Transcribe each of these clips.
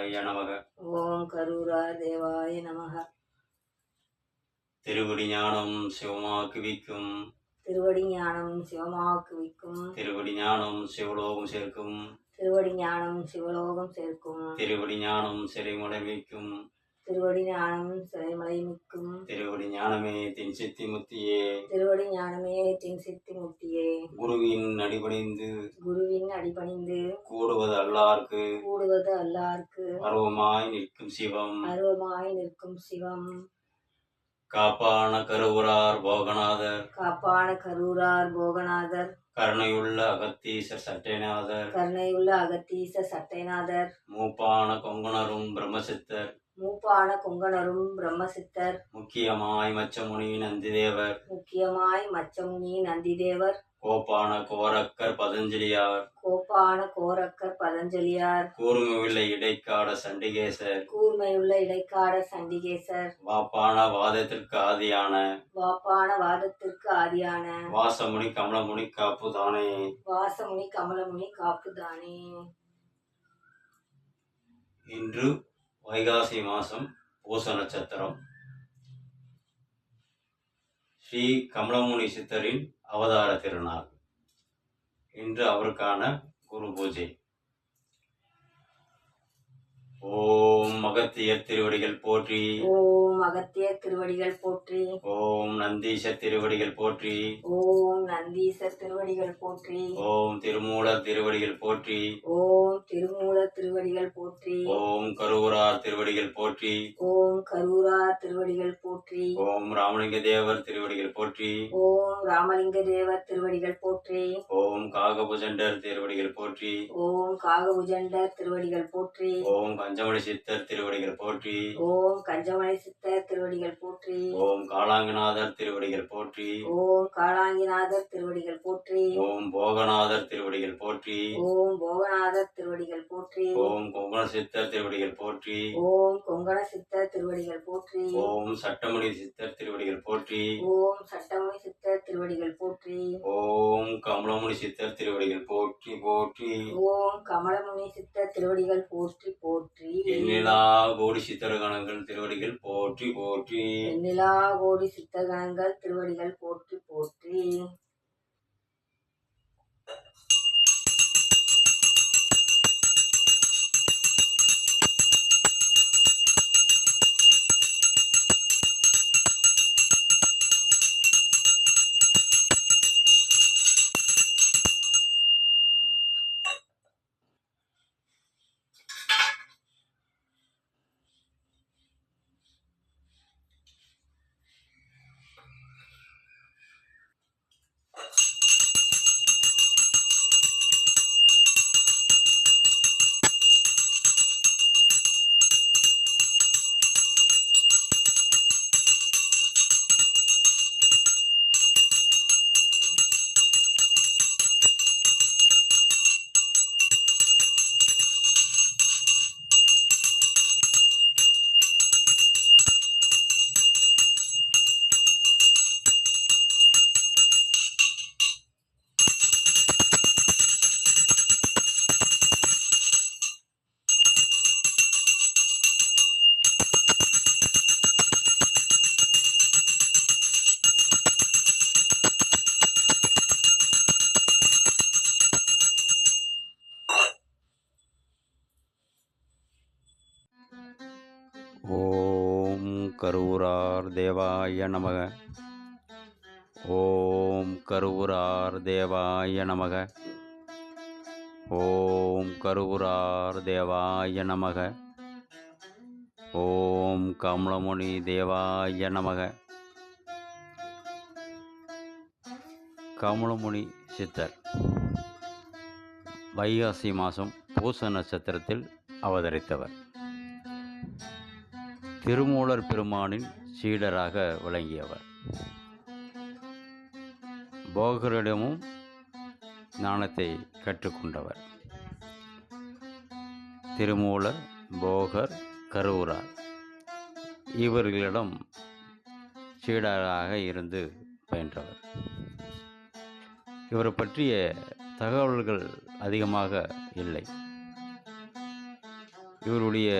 தேவாய நமக. ஓம் கரூரா தேவாய நமக. திருவடி ஞானம் சிவமாக்குவிக்கும், திருவடி ஞானம் சிவமாக்குவிக்கும், திருவடி ஞானம் சிவலோகம் சேர்க்கும், திருவடி ஞானம் சிவலோகம் சேர்க்கும், திருவடி ஞானம் சிறைமுடைவிக்கும், திருவடி ஞானம் சிறைமலை மிக்கும், திருவடி ஞானமே தின் சித்தி முத்தியே, திருவடி ஞானமே தின் சித்தி முத்தியே, குருவின் அடிபணிந்து குருவின் அடிபணிந்து கூடுவது அல்லார்க்கு கூடுவது அல்லார்க்கு அருவமாய் நிற்கும் சிவம், அருவமாய் நிற்கும் சிவம். காப்பான கருவூரார் போகநாதர், காப்பான கரூரார் போகநாதர், கருணையுள்ள அகத்தீசர் சட்டைநாதர், கருணையுள்ள அகத்தீச சட்டைநாதர், மூப்பான கொங்குணரும் பிரம்மசித்தர், மூப்பான கொங்கணரும் பிரம்மசித்தர், முக்கியமாய் மச்சமுனி நந்திதேவர், முக்கியமாய் மச்சமுனி நந்திதேவர், கோப்பான கோரக்கர் பதஞ்சலியார், கோப்பான கோரக்கர் பதஞ்சலியார், கூர்மையுள்ள இடைக்காட சண்டிகேசர், கூர்மையுள்ள இடைக்காட சண்டிகேசர், வாப்பான வாதத்திற்கு ஆதியான வாப்பான வாதத்திற்கு ஆதியான வாசமுனி கமலமுனி காப்புதானே. வாசமுனி கமலமுனி காப்புதானே. இன்று வைகாசி மாசம் பூச நட்சத்திரம். ஸ்ரீ கமலமுனி சித்தரின் அவதார திருநாள். இன்று அவருக்கான குரு பூஜை. ஓம் அகத்தியர் திருவடிகள் போற்றி, ஓம் அகத்தியர் திருவடிகள் போற்றி, ஓம் நந்தீசர் திருவடிகள் போற்றி, ஓம் நந்தீசர் திருவடிகள் போற்றி, ஓம் திருமூலர் திருவடிகள் போற்றி, ஓம் திருமூலர் திருவடிகள் போற்றி, ஓம் கரூரார் திருவடிகள் போற்றி, ஓம் கரூரார் திருவடிகள் போற்றி, ஓம் ராமலிங்க தேவர் திருவடிகள் போற்றி, ஓம் ராமலிங்க தேவர் திருவடிகள் போற்றி, ஓம் காகபுஜண்டர் திருவடிகள் போற்றி, ஓம் காகபுஜண்டர் திருவடிகள் போற்றி, ஓம் கஞ்சமணி சித்தர் திருவடிகள் போற்றி, ஓம் கஞ்சமணி சித்தர் திருவடிகள் போற்றி, ஓம் காளாங்கநாதர் திருவடிகள் போற்றி, ஓம் காளாங்கிநாதர் திருவடிகள் போற்றி, ஓம் போகநாதர் திருவடிகள் போற்றி, ஓம் போகநாதர் திருவடிகள் போற்றி, ஓம் கொங்கண சித்தர் திருவடிகள் போற்றி, ஓம் கொங்கண சித்தர் திருவடிகள் போற்றி, ஓம் சட்டமணி சித்தர் திருவடிகள் போற்றி, ஓம் சட்டமணி சித்தர் திருவடிகள் போற்றி, ஓம் கமலமுனி சித்தர் திருவடிகள் போற்றி போற்றி, ஓம் கமலமுனி சித்தர் திருவடிகள் போற்றி போற்றி, எண்ணிலா கோடி சித்தர்கணங்கள் திருவடிகள் போற்றி போற்றி. எண்ணிலா கோடி சித்தகணங்கள் திருவடிகள் போற்றி போற்றி. ஓம் கரூரார் தேவாய நமக. ஓம் கரூரார் தேவாய நமக. ஓம் கரூரார் தேவாய நமக. ஓம் கமலமுனி தேவாய நமக. கமலமுனி சித்தர் வைகாசி மாதம் பூச நட்சத்திரத்தில் அவதரித்தவர். திருமூலர் பெருமானின் சீடராக விளங்கியவர். போகரிடமும் ஞானத்தை கற்றுக்கொண்டவர். திருமூலர், போகர், கரூரார் இவர்களிடம் சீடராக இருந்து பயின்றவர். இவரை பற்றிய தகவல்கள் அதிகமாக இல்லை. இவருடைய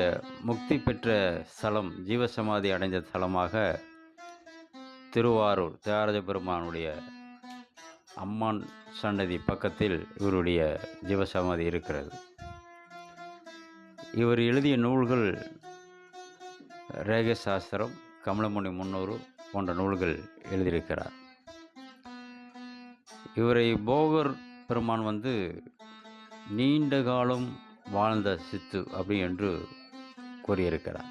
முக்தி பெற்ற ஸ்தலம், ஜீவசமாதி அடைந்த ஸ்தலமாக திருவாரூர் தியாகராஜ பெருமானுடைய அம்மான் சன்னதி பக்கத்தில் இவருடைய ஜீவசமாதி இருக்கிறது. இவர் எழுதிய நூல்கள் ரேக சாஸ்திரம், கமலமுனி முன்னூறு போன்ற நூல்கள் எழுதியிருக்கிறார். இவரை போகர் பெருமான் நீண்ட காலம் வாழ்ந்த சித்து அப்படி என்று கூறியிருக்கிறார்.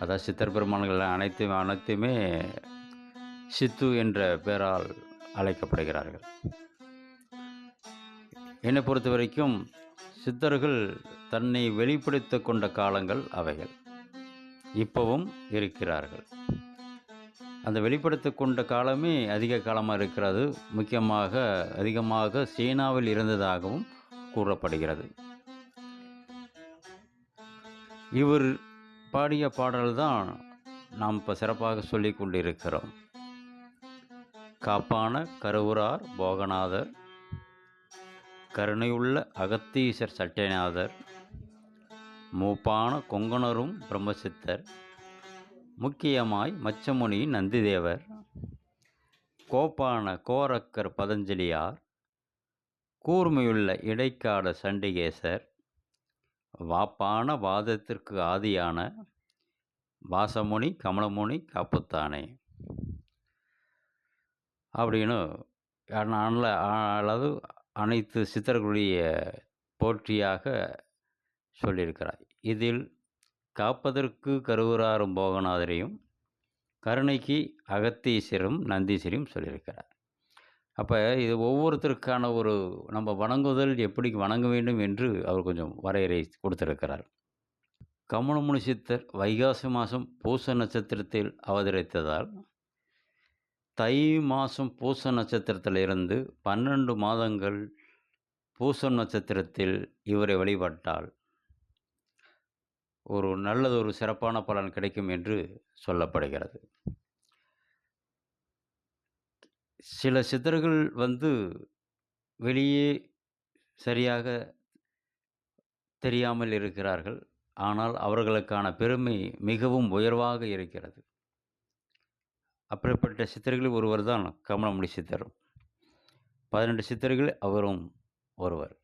அதாவது சித்தர் பெருமான்கள் அனைத்துமே சித்து என்ற பெயரால் அழைக்கப்படுகிறார்கள். என்னை பொறுத்த வரைக்கும் சித்தர்கள் தன்னை வெளிப்படுத்த கொண்ட காலங்கள் அவைகள் இப்பவும் இருக்கிறார்கள். அந்த வெளிப்படுத்த கொண்ட காலமே அதிக காலமாக இருக்கிறது. அதிகமாக சீனாவில் இருந்ததாகவும் கூறப்படுகிறது. இவர் பாடிய பாடல்தான் நாம் இப்போ சிறப்பாக சொல்லி கொண்டிருக்கிறோம். காப்பான கருவூரார் போகநாதர், கருணையுள்ள அகத்தீசர் சட்டைநாதர், மூப்பான கொங்கணரும் பிரம்மசித்தர், முக்கியமாய் மச்சமுனி நந்திதேவர், கோப்பான கோரக்கர் பதஞ்சலியார், கூர்மையுள்ள இடைக்காட சண்டிகேசர், வாப்பான வாதத்திற்கு ஆதியான வாசமுனி கமலமுனி காப்புத்தானே அப்படின்னு அல்லது அனைத்து சித்தர்களுடைய போற்றியாக சொல்லியிருக்கிறார். இதில் காப்பதற்கு கருவூராரும் போகநாதரையும், கருணைக்கு அகத்தீசரும் நந்தீசரையும் சொல்லியிருக்கிறார். அப்போ இது ஒவ்வொருத்தருக்கான நம்ம வணங்குதல் எப்படி வணங்க வேண்டும் என்று அவர் கொஞ்சம் வரையறை கொடுத்திருக்கிறார். கமலமுனி சித்தர் வைகாசி மாதம் பூச நட்சத்திரத்தில் அவதரித்ததால் தை மாதம் பூச நட்சத்திரத்திலிருந்து 12 மாதங்கள் பூசம் நட்சத்திரத்தில் இவரை வழிபட்டால் நல்லதொரு சிறப்பான பலன் கிடைக்கும் என்று சொல்லப்படுகிறது. சில சித்தர்கள் வெளியே சரியாக தெரியாமல் இருக்கிறார்கள். ஆனால் அவர்களுக்கான பெருமை மிகவும் உயர்வாக இருக்கிறது. அப்படிப்பட்ட சித்தர்களில் ஒருவர் தான் கமலமுனி சித்தர். 12 சித்தர்கள் அவரும் ஒருவர்.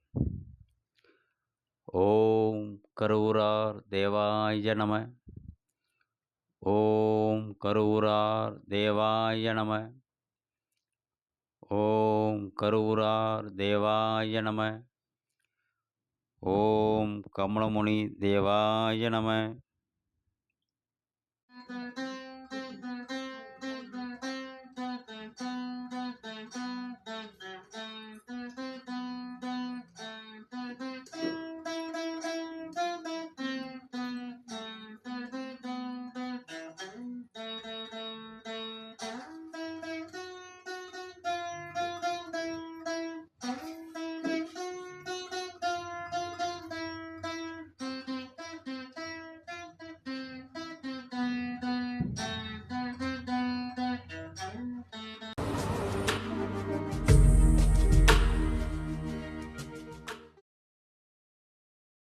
ஓம் கருவூரார் தேவாய நம. ஓம் கருவூரார் தேவாய நம. ஓம் கருவூரார் தேவாய நம. ஓம் கமலமுனி தேவாய நம.